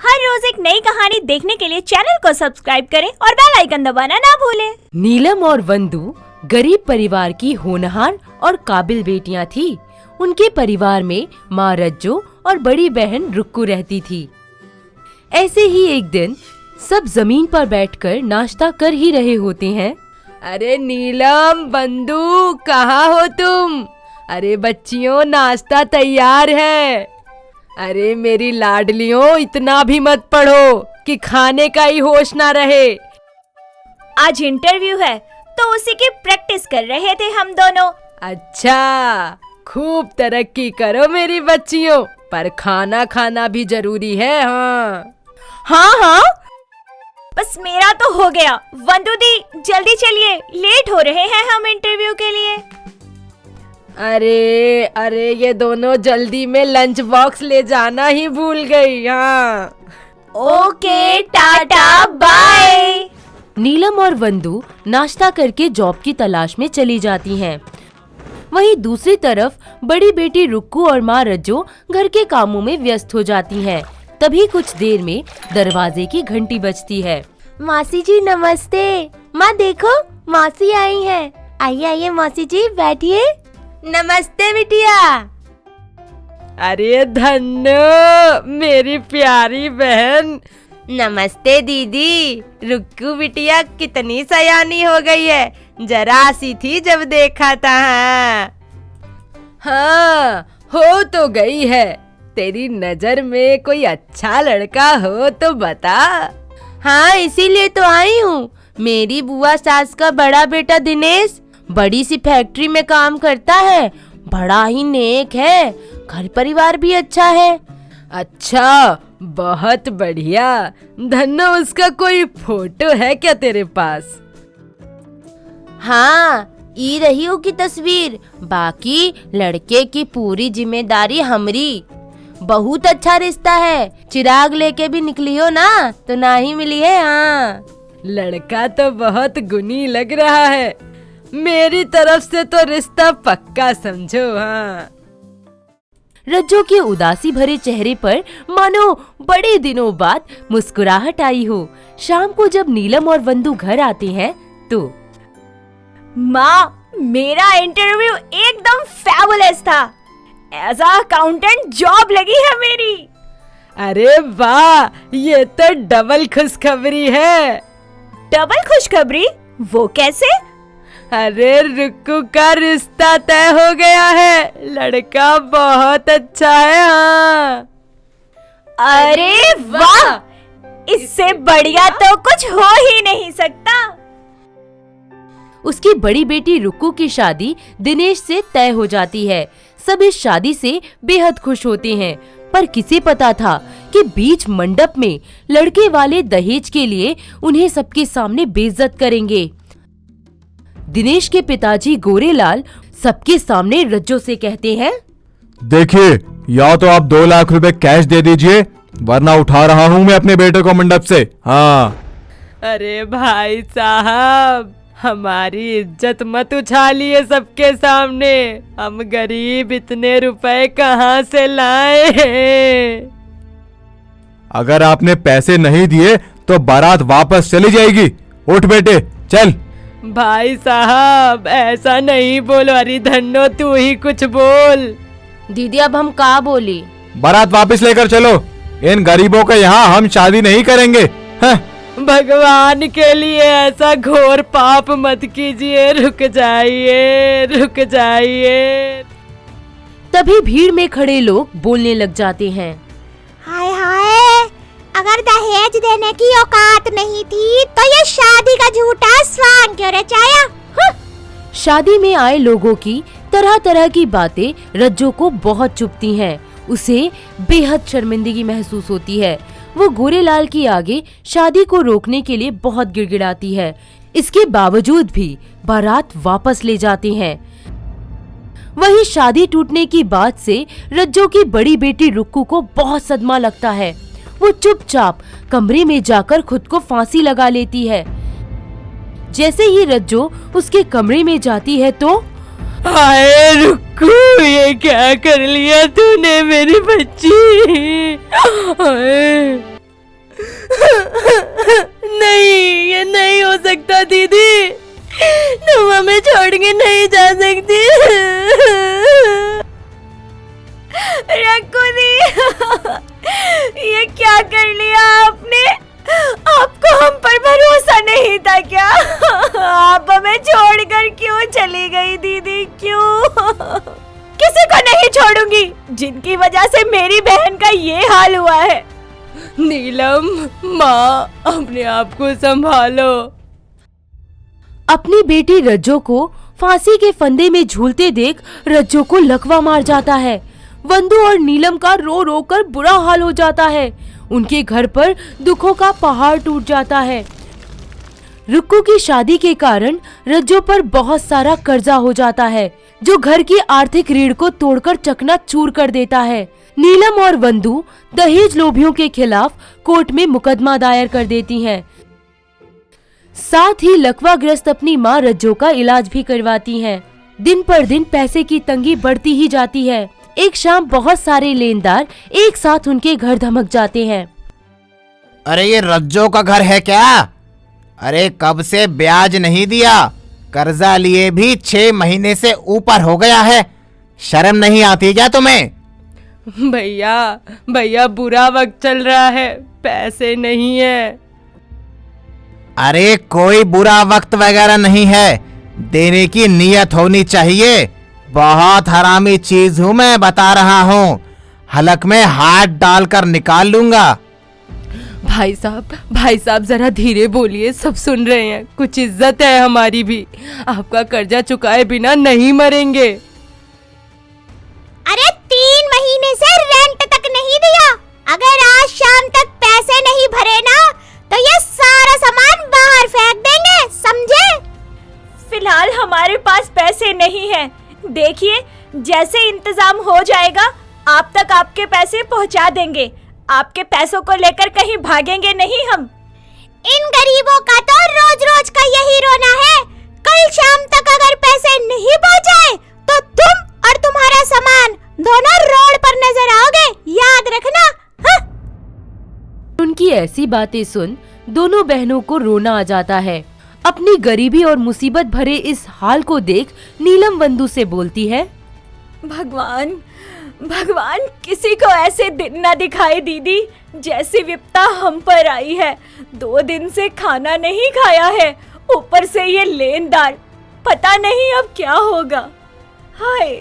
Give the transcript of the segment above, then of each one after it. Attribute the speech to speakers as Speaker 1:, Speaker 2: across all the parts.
Speaker 1: हर रोज एक नई कहानी देखने के लिए चैनल को सब्सक्राइब करें और बेल आइकन दबाना ना भूलें।
Speaker 2: नीलम और वंदु गरीब परिवार की होनहार और काबिल बेटियां थी। उनके परिवार में माँ रज्जो और बड़ी बहन रुक्कू रहती थी। ऐसे ही एक दिन सब जमीन पर बैठकर नाश्ता कर ही रहे होते हैं। अरे नीलम, वंदु, कहाँ हो तुम? अरे बच्चियों, नाश्ता तैयार है। अरे मेरी लाडलियों, इतना भी मत पढ़ो कि खाने का ही होश ना रहे।
Speaker 1: आज इंटरव्यू है तो उसी की प्रैक्टिस कर रहे थे हम दोनों।
Speaker 2: अच्छा, खूब तरक्की करो मेरी बच्चियों, पर खाना खाना भी जरूरी है। हाँ,
Speaker 1: बस मेरा तो हो गया। वंदु दी, जल्दी चलिए, लेट हो रहे हैं हम इंटरव्यू के लिए।
Speaker 2: अरे ये दोनों जल्दी में लंच बॉक्स ले जाना ही भूल गई।
Speaker 1: Okay, tata bye.
Speaker 2: नीलम और वंदु नाश्ता करके जॉब की तलाश में चली जाती हैं। वहीं दूसरी तरफ बड़ी बेटी रुक्कू और माँ रज्जो घर के कामों में व्यस्त हो जाती हैं। तभी कुछ देर में दरवाजे की घंटी बजती है।
Speaker 3: मौसी जी नमस्ते। माँ देखो, मौसी आई हैं। आइए मौसी जी, बैठिए। नमस्ते बिटिया।
Speaker 2: अरे धन्नो, मेरी प्यारी बहन।
Speaker 3: नमस्ते दीदी। रुक्कू बिटिया कितनी सयानी हो गई है, जरा सी थी जब देखा था।
Speaker 2: हाँ, हो तो गई है। तेरी नजर में कोई अच्छा लड़का हो तो बता।
Speaker 3: हाँ, इसीलिए तो आई हूँ। मेरी बुआ सास का बड़ा बेटा दिनेश बड़ी सी फैक्ट्री में काम करता है। बड़ा ही नेक है, घर परिवार भी अच्छा है।
Speaker 2: अच्छा, बहुत बढ़िया। धन्नो, उसका कोई फोटो है क्या तेरे पास?
Speaker 3: हाँ, ई रही हो की तस्वीर। बाकी लड़के की पूरी जिम्मेदारी हमरी। बहुत अच्छा रिश्ता है। चिराग लेके भी निकली हो ना तो ना ही मिली है। हाँ,
Speaker 2: लड़का तो बहुत गुणी लग रहा है। मेरी तरफ से तो रिश्ता पक्का समझो। हाँ। रज्जो के उदासी भरे चेहरे पर मानो बड़े दिनों बाद मुस्कुराहट आई हो। शाम को जब नीलम और वंदु घर आते हैं तो
Speaker 1: माँ, मेरा इंटरव्यू एकदम फैबुलस था। एज अ अकाउंटेंट जॉब लगी है मेरी।
Speaker 2: अरे वाह, ये तो डबल खुशखबरी है।
Speaker 1: डबल खुशखबरी? वो कैसे?
Speaker 2: अरे रुक्कू का रिश्ता तय हो गया है। लड़का बहुत अच्छा है। हाँ।
Speaker 1: अरे वाह, इससे बढ़िया तो कुछ हो ही नहीं सकता।
Speaker 2: उसकी बड़ी बेटी रुक्कू की शादी दिनेश से तय हो जाती है। सब इस शादी से बेहद खुश होते हैं, पर किसे पता था कि बीच मंडप में लड़के वाले दहेज के लिए उन्हें सबके सामने बेइज्जत करेंगे। दिनेश के पिताजी गोरेलाल सबके सामने रज्जो से कहते हैं,
Speaker 4: देखिए, या तो आप 2 लाख रुपए कैश दे दीजिए, वरना उठा रहा हूँ मैं अपने बेटे को मंडप से। हाँ।
Speaker 2: अरे भाई साहब, हमारी इज्जत मत उछालिए सबके सामने। हम गरीब इतने रुपए कहाँ से लाए हैं?
Speaker 4: अगर आपने पैसे नहीं दिए तो बारात वापस चली जाएगी। उठ बेटे, चल।
Speaker 2: भाई साहब, ऐसा नहीं बोलो। अरे धन्नो, तू ही कुछ बोल।
Speaker 3: दीदी अब हम का बोली?
Speaker 4: बारात वापस लेकर चलो। इन गरीबों के यहाँ हम शादी नहीं करेंगे।
Speaker 2: भगवान के लिए ऐसा घोर पाप मत कीजिए। रुक जाइए। तभी भीड़ में खड़े लोग बोलने लग जाते हैं।
Speaker 5: हाय, अगर दहेज देने की औकात नहीं थी तो ये शादी का झूठा स्वांग क्यों रचाया?
Speaker 2: शादी में आए लोगों की तरह तरह की बातें रज्जो को बहुत चुभती हैं। उसे बेहद शर्मिंदगी महसूस होती है। वो गोरेलाल की आगे शादी को रोकने के लिए बहुत गिड़गिड़ाती है। इसके बावजूद भी बारात वापस ले जाते हैं। वहीं शादी टूटने की बात से रज्जो की बड़ी बेटी रुक्कू को बहुत सदमा लगता है। वो चुपचाप कमरे में जाकर खुद को फांसी लगा लेती है। जैसे ही रज्जो उसके कमरे में जाती है तो हाय रुक्कू, ये क्या कर लिया तूने मेरी बच्ची?
Speaker 3: सकता दीदी, तुम हमें छोड़ के नहीं जा सकती।
Speaker 1: रक्कू दी, ये क्या कर लिया आपने? आपको हम पर भरोसा नहीं था क्या? आप हमें छोड़कर क्यों चली गई दीदी, क्यों? किसी को नहीं छोड़ूंगी जिनकी वजह से मेरी बहन का ये हाल हुआ है।
Speaker 3: नीलम, माँ, अपने आप को संभालो।
Speaker 2: अपनी बेटी रज्जो को फांसी के फंदे में झूलते देख रज्जो को लकवा मार जाता है। वंदु और नीलम का रो रो कर बुरा हाल हो जाता है। उनके घर पर दुखों का पहाड़ टूट जाता है। रुक्कू की शादी के कारण रज्जो पर बहुत सारा कर्जा हो जाता है, जो घर की आर्थिक रीढ़ को तोड़कर चकनाचूर कर देता है। नीलम और वंदु दहेज लोभियों के खिलाफ कोर्ट में मुकदमा दायर कर देती हैं। साथ ही लकवाग्रस्त अपनी माँ रज्जो का इलाज भी करवाती हैं। दिन पर दिन पैसे की तंगी बढ़ती ही जाती है। एक शाम बहुत सारे लेनदार एक साथ उनके घर धमक जाते हैं।
Speaker 6: अरे ये रज्जो का घर है क्या? अरे कब से ब्याज नहीं दिया, कर्जा लिए भी 6 महीने से ऊपर हो गया है। शर्म नहीं आती क्या तुम्हें?
Speaker 3: भैया बुरा वक्त चल रहा है, पैसे नहीं है।
Speaker 6: अरे कोई बुरा वक्त वगैरह नहीं है, देने की नीयत होनी चाहिए। बहुत हरामी चीज हूँ मैं, बता रहा हूँ। हलक में हाथ डालकर निकाल लूंगा।
Speaker 3: भाई साहब जरा धीरे बोलिए, सब सुन रहे हैं। कुछ इज्जत है हमारी भी, आपका कर्जा चुकाए बिना नहीं मरेंगे।
Speaker 5: अरे 3 महीने से रेंट तक नहीं दिया। अगर आज शाम तक पैसे नहीं भरे ना तो ये सारा सामान बाहर फेंक देंगे, समझे?
Speaker 1: फिलहाल हमारे पास पैसे नहीं हैं। देखिए, जैसे इंतजाम हो जाएगा आप तक आपके पैसे पहुंचा देंगे। आपके पैसों को लेकर कहीं भागेंगे नहीं हम।
Speaker 5: इन गरीबों का तो रोज रोज का यही रोना है। कल शाम तक अगर पैसे नहीं पहुंचाए तो तुम और तुम्हारा सामान दोनों रोड पर नजर आओगे, याद रखना। हाँ?
Speaker 2: उनकी ऐसी बातें सुन दोनों बहनों को रोना आ जाता है। अपनी गरीबी और मुसीबत भरे इस हाल को देख नीलम वंदु से बोलती है,
Speaker 1: भगवान किसी को ऐसे दिन न दिखाए दीदी, जैसी विपदा हम पर आई है। 2 दिन से खाना नहीं खाया है, ऊपर से ये लेनदार, पता नहीं अब क्या होगा। हाय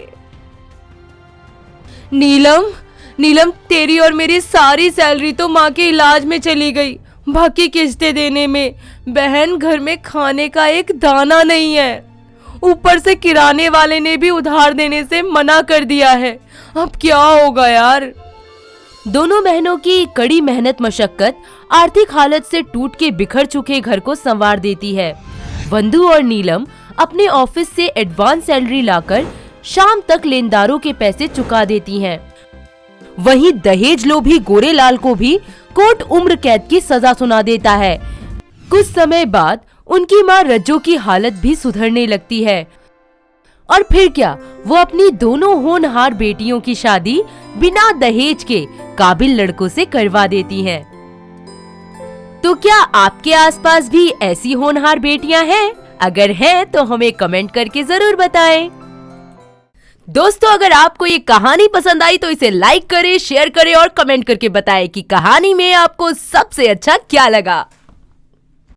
Speaker 3: नीलम, तेरी और मेरी सारी सैलरी तो माँ के इलाज में चली गई, बाकी किस्तें देने में। बहन, घर में खाने का एक दाना नहीं है, ऊपर से किराने वाले ने भी उधार देने से मना कर दिया है। अब क्या होगा यार?
Speaker 2: दोनों बहनों की कड़ी मेहनत मशक्कत आर्थिक हालत से टूट के बिखर चुके घर को संवार देती है। वंदु और नीलम अपने ऑफिस से एडवांस सैलरी लाकर शाम तक लेनदारों के पैसे चुका देती हैं। वहीं दहेज लोभी गोरेलाल को भी कोर्ट उम्र कैद की सजा सुना देता है। कुछ समय बाद उनकी माँ रज्जो की हालत भी सुधरने लगती है और फिर क्या, वो अपनी दोनों होनहार बेटियों की शादी बिना दहेज के काबिल लड़कों से करवा देती हैं। तो क्या आपके आसपास भी ऐसी होनहार बेटियां हैं? अगर हैं तो हमें कमेंट करके जरूर बताएं। दोस्तों, अगर आपको ये कहानी पसंद आई तो इसे लाइक करें, शेयर करें और कमेंट करके बताएं कि कहानी में आपको सबसे अच्छा क्या लगा।